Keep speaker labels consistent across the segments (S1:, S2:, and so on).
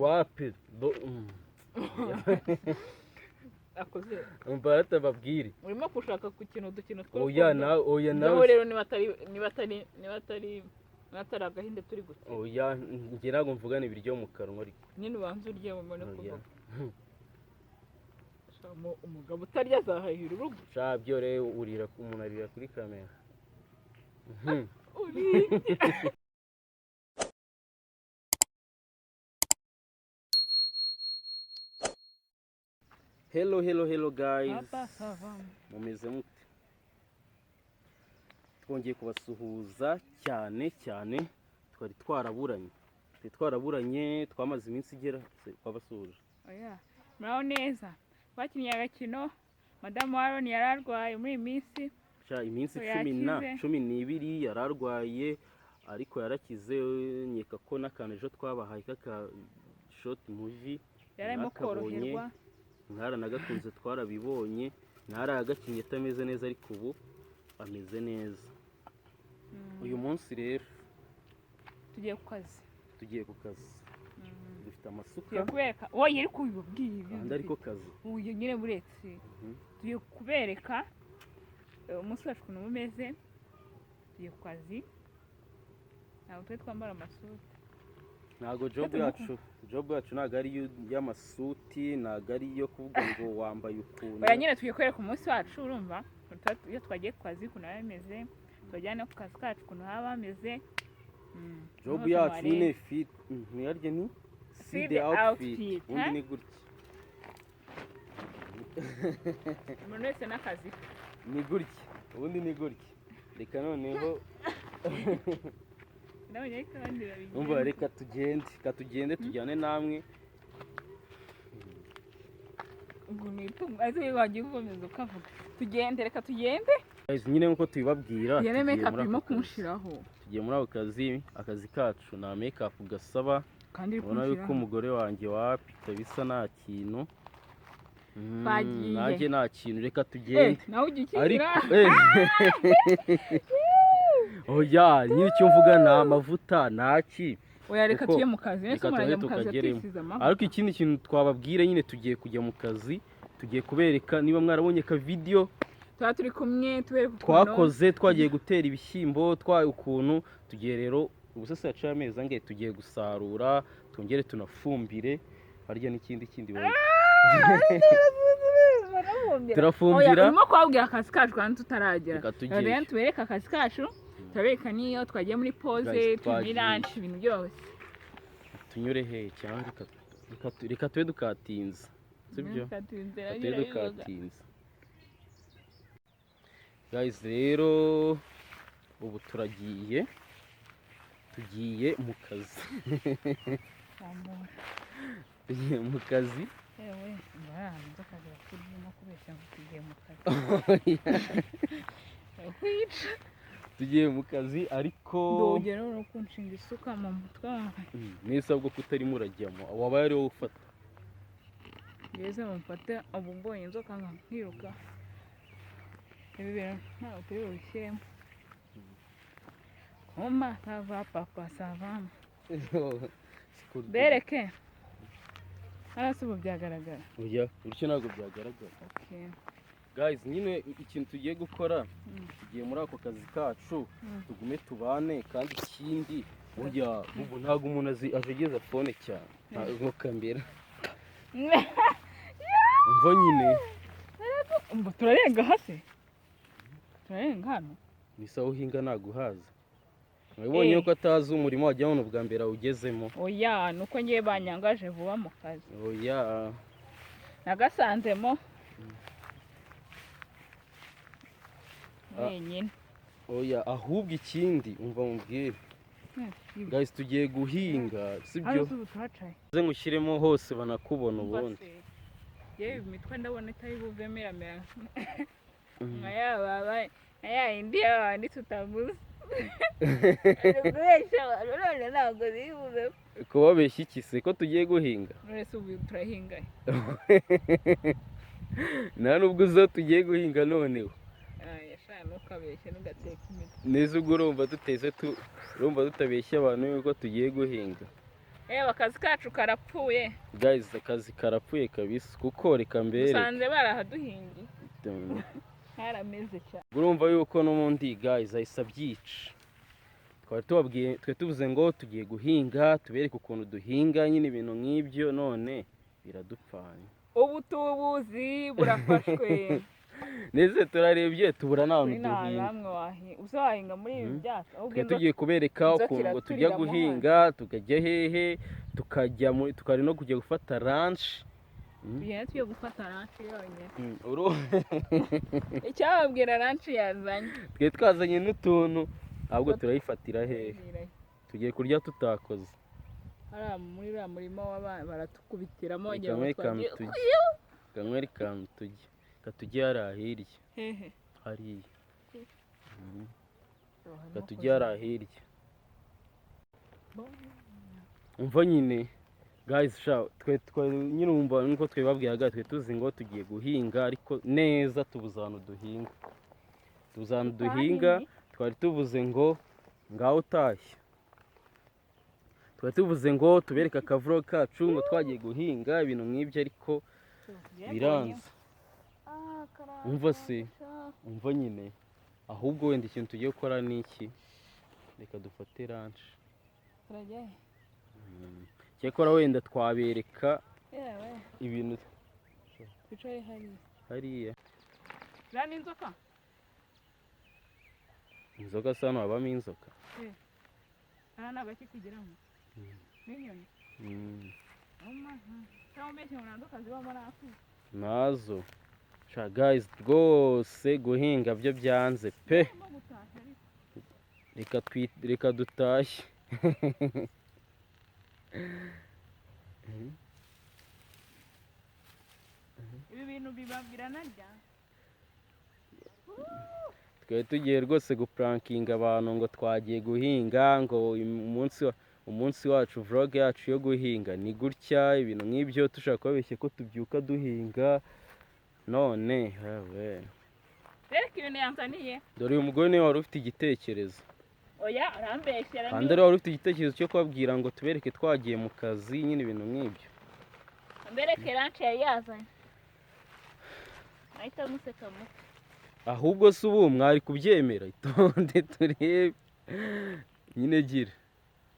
S1: wapi
S2: akoze
S1: umva batababwire
S2: urimo kushaka gukina udukino
S1: oya nawe
S2: rero nibatari agahinde turi gukina
S1: oya ngira ngo mvugane ibiryo mu kanwa ariko
S2: nyine ubanza urye mubone kuvuga umugabo utarya azahahira urugo
S1: byo rero umuntu arira kuri kamera hello guys mumeze mute twongeye kubasuhuza cyane twari twaraburanye twamaze iminsi igera twabasuhuje
S2: oya muraho neza bakinnye agakino madamu wa Aaron yararwaye muri iyi minsi
S1: iminsi 12 yararwaye ariko yarakize nkeka ko n'akantu ejo twabahaye kaka short movie
S2: yarimo koroherwa
S1: nagakunze twarabibonye naragakinye atameze neza ariko ubu ameze neza uyu munsi rero tugiye ku kazi dufite amasuka
S2: kubereka wowe iri kubibabwira
S1: ariko kazi
S2: uyu nyine buretse tugiye kubereka umunsi wacu ukuntu umeze tugiye ku kazi ntabwo twe twambara amasuti
S1: ntabwo job yacu ntabwo ari y'amasuti ntabwo ari iyo kuvuga ngo wambaye ukuntu
S2: oya nyine tugiye kwereka umunsi wacu urumva iyo twagiye ku kazi ukuntu haba hameze twajyana ku kazi kacu ukuntu haba hameze
S1: job yacu nyine fit ntiyarye ni see the outfit ubundi ni gutya
S2: umuntu wese n'akazi
S1: ni gutya ubundi ni gutya reka noneho umva reka tugende tujyane namwe
S2: reka tugende
S1: nyine nkuko tubibabwira
S2: tugiye
S1: muri ako akazi kacu nta make-up gasaba ubona yuko umugore wanjye wapita bisa nta kintu nanjye nta kintu reka tugende oya nyine icyo mvuga nta mavuta ntaki
S2: oya reka tujye mu kazi
S1: ariko ikindi kintu twababwira nyine tugiye kujya mu kazi tugiye kubereka niba mwarabonye ka video
S2: tuba turi kumwe
S1: twakoze twagiye gutera ibishyimbo ukuntu tugiye rero ubusase yaciye amezi angahe tugiye gusarura tongere tunafumbire harya n'ikindi turafumbira
S2: urimo kubabwira akazi kacu kandi tutaragera rero tubereka akazi kacu turabereka niyo twagiye muri pause muri lunch ibintu byose
S1: tunyure he cyangwa reka tube dukatinze sibyo tube dukatinze guys rero ubu tugiye mu kazi tugiye mu kazi tugiye mu kazi ariko
S2: ndogera no kunshinga isuka mu mutwe
S1: nisabwo kutarimo urajyamo waba ari wowe ufata
S2: ngeze mufate ubu mbonye inzoka nkiruka ibi bintu ntabwo turi bubishyiremo koma sava papa savama bereke hasi ubu byagaragara
S1: oya bityo ntabwo byagaragara guys nyine ikintu tugiye gukora tugiye muri ako kazi kacu tugume tubane kandi ikindi burya ubu ntabwo umuntu ajegeza phone cyane ntabwo kamera umva nyine
S2: turarenga hasi turarenga hano
S1: nisaho uhinga naguhaza mwibonye ko atazi umurimo wajya hano bwa mbere awugezemo
S2: oya nuko ngiye banyangaje vuba mu kazi
S1: oya
S2: nagasanzemo wenyine
S1: oya ahubwo ikindi umva mubwire guys tugiye guhinga sibyo ze ngushyiremo hose banakubona ubundi
S2: yewe imitwe ndabona itari buvemeramera nka yaba yindi y'abandi tutavuze ntabwo zibuze
S1: kubabeshya iki se ko tugiye guhinga
S2: nonese ubu turahinga
S1: nta nubwo uzo tugiye guhinga noneho
S2: ntukabeshye ntugateke imitwe
S1: neza ubwo urumva tutabeshya abantu yuko tugiye guhinga
S2: akazi kacu karapfuye
S1: guys, akazi karapfuye kabisa kuko reka mbere
S2: dusanze barahaduhingiye harameze cyane.
S1: urumva yuko n'ubundi guys ahise abyica. Twe tuvuze ngo tugiye guhinga tubereke ukuntu duhinga nyine ibintu nk'ibyo, none biradupfanye.
S2: Ubutubuzi burafashwe.
S1: Neze turarebye tubura n'ahantu duhinga.
S2: Uza wahinga muri ibi byatsi.
S1: Twe tugiye kubereka ukuntu tujya guhinga, tukajya hehe, tukari no kujya gufata lunch.
S2: Tugiye gufata lunch yonyine. Icyababwira lunch yazanye.
S1: Twe twazanye n'utuntu ahubwo turayifatira hehe. Tugiye kurya tutakoze.
S2: Muri uriya murima w'abana baratukubitiramo
S1: Kanyweri kantu tujye. Katujye hariya hirya.
S2: Hehe.
S1: Hariya. Katujye hariya hirya. Umva nyine guys, twe nyine umva nkuko twebabwiraga, twe tuzi ngo tugiye guhinga ariko neza tubuze ahantu duhinga. Twari tuvuze ngo ngaho utashye. Twari tuvuze ngo tubereke akavuro kacu ngo twagiye guhinga ibintu nk'ibyo ariko biranze. Umva se, umva nyine ahubwo wenda ikintu tugiye gukora ni iki? Reka dufate lunch. Cyakora wenda twabereka ibintu
S2: twicaye
S1: hariya.
S2: Zana inzoka.
S1: Inzoka se hano habamo inzoka?
S2: Aha ni agaki kugiramo n'inyoni.
S1: Nazo guys, rwose guhinga byo byanze pe. Reka dutashye.
S2: Ibi bintu bibabwira narya.
S1: Twari tugiye rwose guprankinga abantu ngo twagiye guhinga, ngo umunsi wacu vlog yacu yo guhinga ni gutya, ibintu nk'ibyo dushaka kubabeshya ko tubyuka duhinga. None
S2: reka ibintu yanzaniye.
S1: Dore uyu mugore niwe wari ufite igitekerezo.
S2: Oya arambeshyera.
S1: Kandi wari ufite igitekerezo cyo kubabwira ngo tubereke twagiye mu kazi nyine ibintu nk'ibyo.
S2: Mbereke lunch yari yazanye. Ahita museka muke.
S1: Ahubwo se ubu mwari kubyemera? Itonde turebe nyine gira.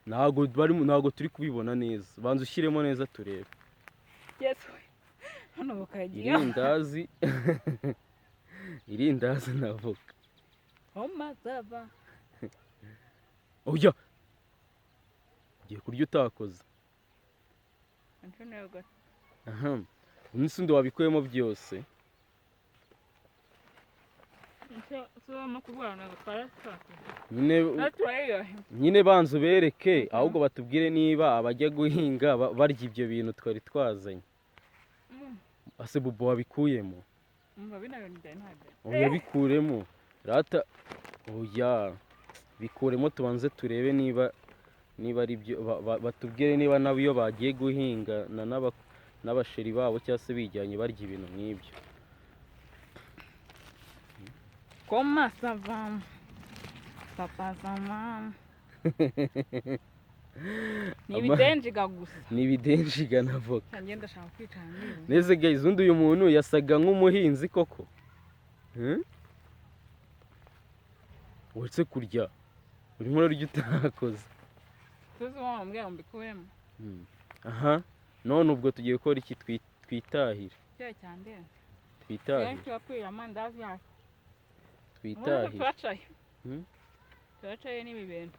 S1: Ntago turi kubibona neza. Banza ushyiremo neza turebe.
S2: Yes. Hano bakagiye.
S1: Irindazi navuga.
S2: Mazava.
S1: Oya. Ugiye kurya utakoze.
S2: Antonio.
S1: Aha. Unisundi wabikuyemo byose. Nyine banza ubereke ahubwo batubwire niba abajya guhinga barya ibyo bintu twari twazanye. Ase bubo wabikuyemo? Oya bikuremo. Rata oya bikuremo tubanze turebe niba ari byo, batubwire niba nabo iyo bagiye guhinga n'abasheri babo cyangwa se bijyanye barya ibintu nk'ibyo.
S2: Comment ça va? Papa ça va? Ni ibidenjiga gusa.
S1: Ni ibidenjiga navuga.
S2: Ngenda ndashaka kwicara niba.
S1: Neze guys, undi uyu muntu yasaga nk'umuhinzi koko. Uretse kurya. Urimo urarya utakoze.
S2: Tuzi wa mbwa mbikuyemo.
S1: Aha. None ubwo tugiye gukora iki twitahira?
S2: Cya cyande.
S1: Twitahira.
S2: Twakwira amandazi yacu.
S1: Twitahira.
S2: Twacaye n'ibi bintu.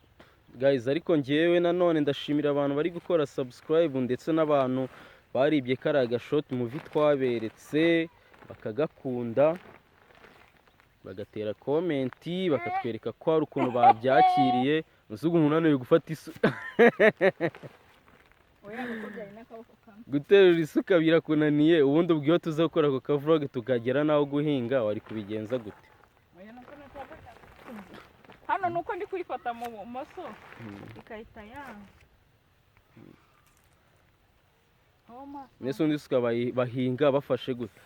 S1: Guys, ariko ngewe nanone ndashimira abantu bari gukora subscribe ndetse n'abantu baribye kariya gashoti movie twaberetse bakagakunda, bagatera komenti, bakatwereka ko hari ukuntu babyakiriye. Uzuga umuntu ananiwe gufata isuka. Guterura isuka birakunaniye, ubundi ubwo iyo tuza gukora ako kavlog tukagera naho guhinga wari kubigenza gute?
S2: Hano nuko ndi kwifata mu bumoso ikahita yanga.
S1: Nese undi suka bahinga bafashe gute?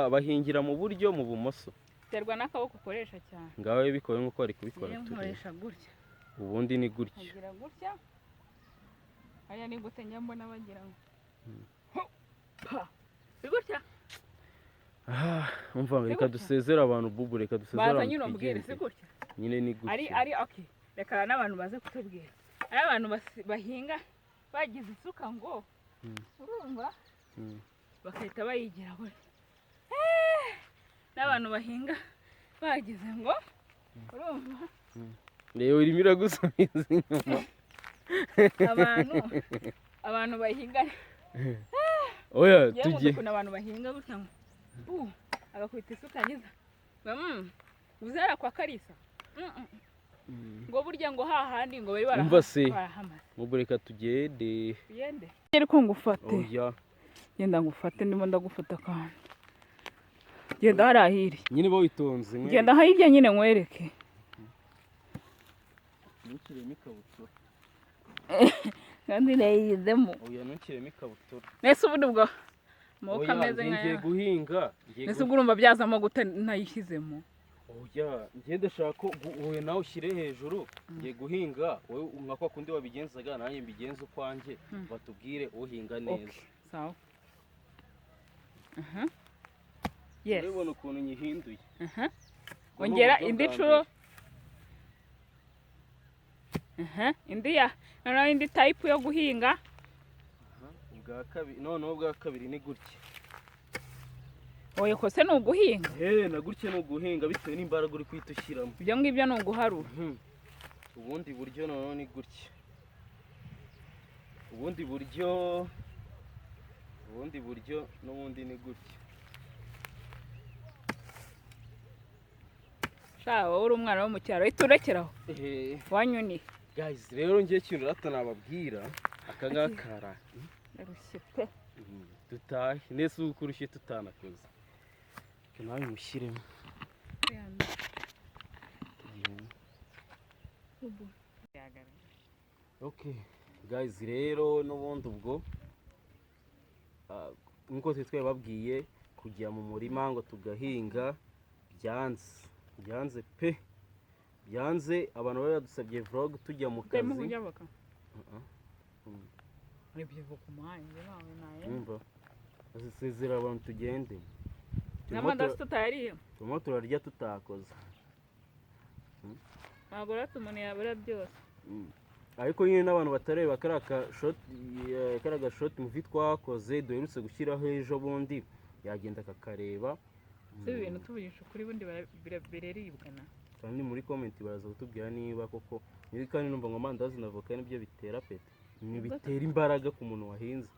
S1: Bahingira mu buryo mu bumoso.
S2: Terwa n'akaboko ukoresha cyane.
S1: Ngawe bikoye nkuko ari kubikora
S2: nkoresha gutya.
S1: Ubundi ni gutya.
S2: Ngira gutya. hariya ni gute njya mbona bagira ngo si gutya
S1: umva reka dusezere abantu bubu, reka dusezere
S2: baza
S1: abantu
S2: nyine umbwire si
S1: twigendere.
S2: gutya
S1: nyine ni gutya
S2: ari okay, reka n'abantu baze kutubwira ari abantu bahinga bagize isuka ngo urumva bakahita bayigira buri n'abantu bahinga bagize ngo urumva
S1: rero irimo iragusubiza inyuma
S2: abantu bahinga
S1: oya
S2: tugiye kuna abantu bahinga gutya ngo agakubita isuka ngiza uzera kwa Karisa ngo burya ngo hahandi ngo bari barahamaze
S1: mubu reka tugende
S2: ariko ngufate
S1: oya
S2: genda ngufate ndimo ndagufata kandi genda harahiri
S1: nyine bo witonze
S2: genda hirya nyine nkwereke
S1: ntukiremo ikabutura
S2: kandi nayizemo
S1: oya ntukiremo ikabutura
S2: nese ubundi bwo amaboko ameze
S1: ngiye guhinga
S2: nese ubwo urumva byazamo gute nayishyizemo
S1: oya ngiye ndashaka ko wowe nawe ushyire hejuru ngiye guhinga wowe nka kwa kundi wabigenzaga nanjye mbigenza ukwanjye batubwire uhinga neza
S2: sawa yes
S1: urabona ukuntu nyihinduye
S2: ongera indi nshuro indi ya noneho indi type yo guhinga
S1: ubwa kabiri noneho ubwa kabiri ni gutya
S2: oya kose ni uguhinga
S1: na gutya ni uguhinga bitewe n'imbaraga uri kwita ushyiramo
S2: ibyo ngibyo ni uguharura
S1: ubundi buryo noneho ni gutya ubundi buryo n'ubundi ni gutya
S2: sha wowe uri umwana wo mu cyaro uhita urekeraho wanyuni
S1: guys rero ngiye kintu rata nababwira aka ngaka
S2: narushye pe
S1: dutahe nese ukurushye tutanakoze nawe mushyiremo okay guys rero n'ubundi ubwo nkuko twababwiye kujya mu murima ngo tugahinga byanze pe byanze abantu bari badusabye vlog tujya mu kazi asezera abantu tugende turimo turarya tutakoze
S2: ntabwo rero umuntu yabura byose
S1: ariko nyine n'abantu batareba kariya gashoti muvi twakoze duherutse gushyiraho ejo bundi yagenda akakareba
S2: si ibintu tuvugisha ukuri bundi biraribwana
S1: kandi muri komenti baraza kutubwira niba koko niba kandi numva ngo amandazi na voka nibyo bitera peti bitera imbaraga ku muntu wahinze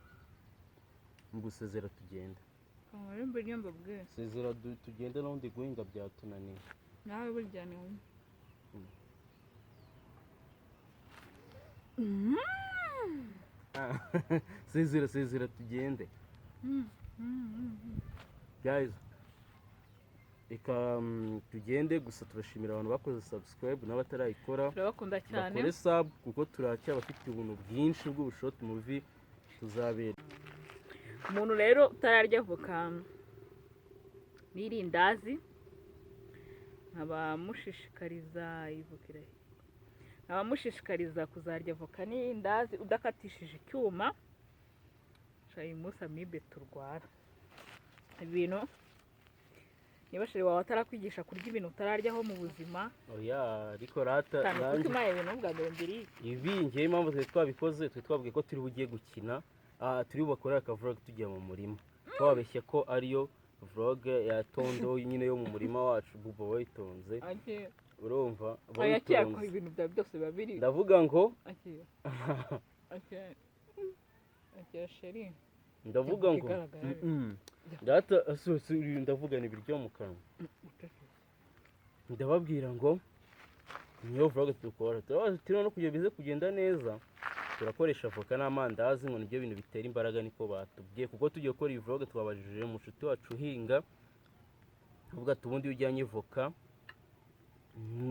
S1: mu gusezera tugenda sezera tugende n'ubundi guhinga byatunaniye
S2: nawe burya ni wowe
S1: sezera tugende guys reka tugende gusa turashimira abantu bakoze subscribe n'abatarayikora
S2: turabakunda cyane
S1: bakore sub kuko turacyabafite ubuntu bwinshi bw'ubushoti muvi tuzabera
S2: umuntu rero utararya voka n'irindazi abamushishikariza kuzarya voka n'indazi udakatishije icyuma uyu munsi amibe turwara ibintu niba sheri wawe atarakwigisha kurya ibintu utararyaho mu buzima
S1: oya ariko rata
S2: nanjye kuko ibintu bwa mbere
S1: ibi ngewe impamvu twari twabikoze twari twabwiye ko turi bugiye gukina turi bubakorere akavlog tujya mu murima twabeshye ko ariyo vlog ya tondo nyine yo mu murima wacu buba wayitonze urumva
S2: wayitonze ibintu byawe byose biba biri
S1: ndavuga ngo
S2: sheri
S1: ndavuga ngo data ndavuga ni ibiryo mu kanwa ndababwira ngo niyo vlog dukora turiho no kugira bize kugenda neza turakoresha voka n'amandazi ngo nibyo bintu bitera imbaraga niko batubwiye kuko tugiye gukora iyi vlog twabajije umushuti wacu uhinga avuga ati ubundi ujyanye voka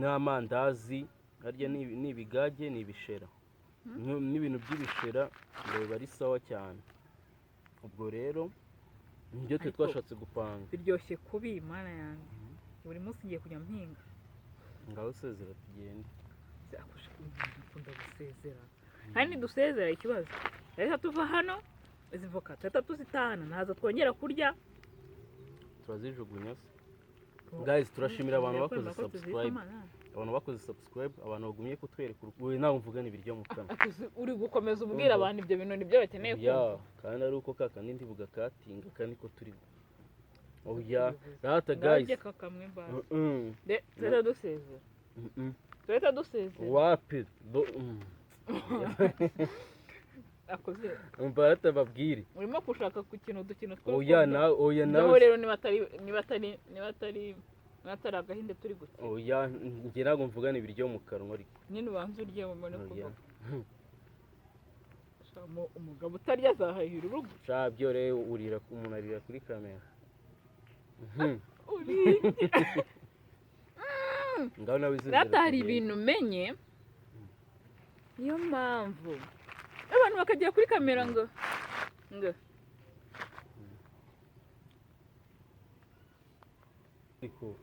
S1: n'amandazi harya ni ibigage ni ibishera n'ibintu by'ibishera biba ari sawa cyane ubwo rero nibyo twe twashatse gupanga
S2: biryoshye kubi imana yanjye buri munsi ngiye kujya mpinga
S1: ngaho usezera tugende
S2: akunda gusezera kandi dusezera ikibazo reka tuva hano izi voka tuhita tuzitahana ntazo twongera kurya
S1: turazijugunya se guys turashimira abantu bakoze subscribe abantu bagumye kutwereka urukundo nawe mvugana ibiryo mu kanwa
S2: uri gukomeza ubwira abantu ibyo bintu nibyo bakeneye
S1: kumva kandi ari uko kakandi ndivuga katinga kandi ko turi rata guys
S2: tureta dusezera
S1: wapi
S2: akoze
S1: umbarata babwire
S2: urimo gushaka ku kintu dukino
S1: nawe
S2: rero niba atari agahinde turi gukina
S1: njye ntabwo mvugana ibiryo mu kanwa ariko
S2: nyine ubanza urye mubone kuvuga umugabo utarya azahahira urugo
S1: byo rero umuntu arira kuri kamera ngaho nawe
S2: rata hari ibintu umenye niyo mpamvu abantu bakagera kuri kamera ngo
S1: ariko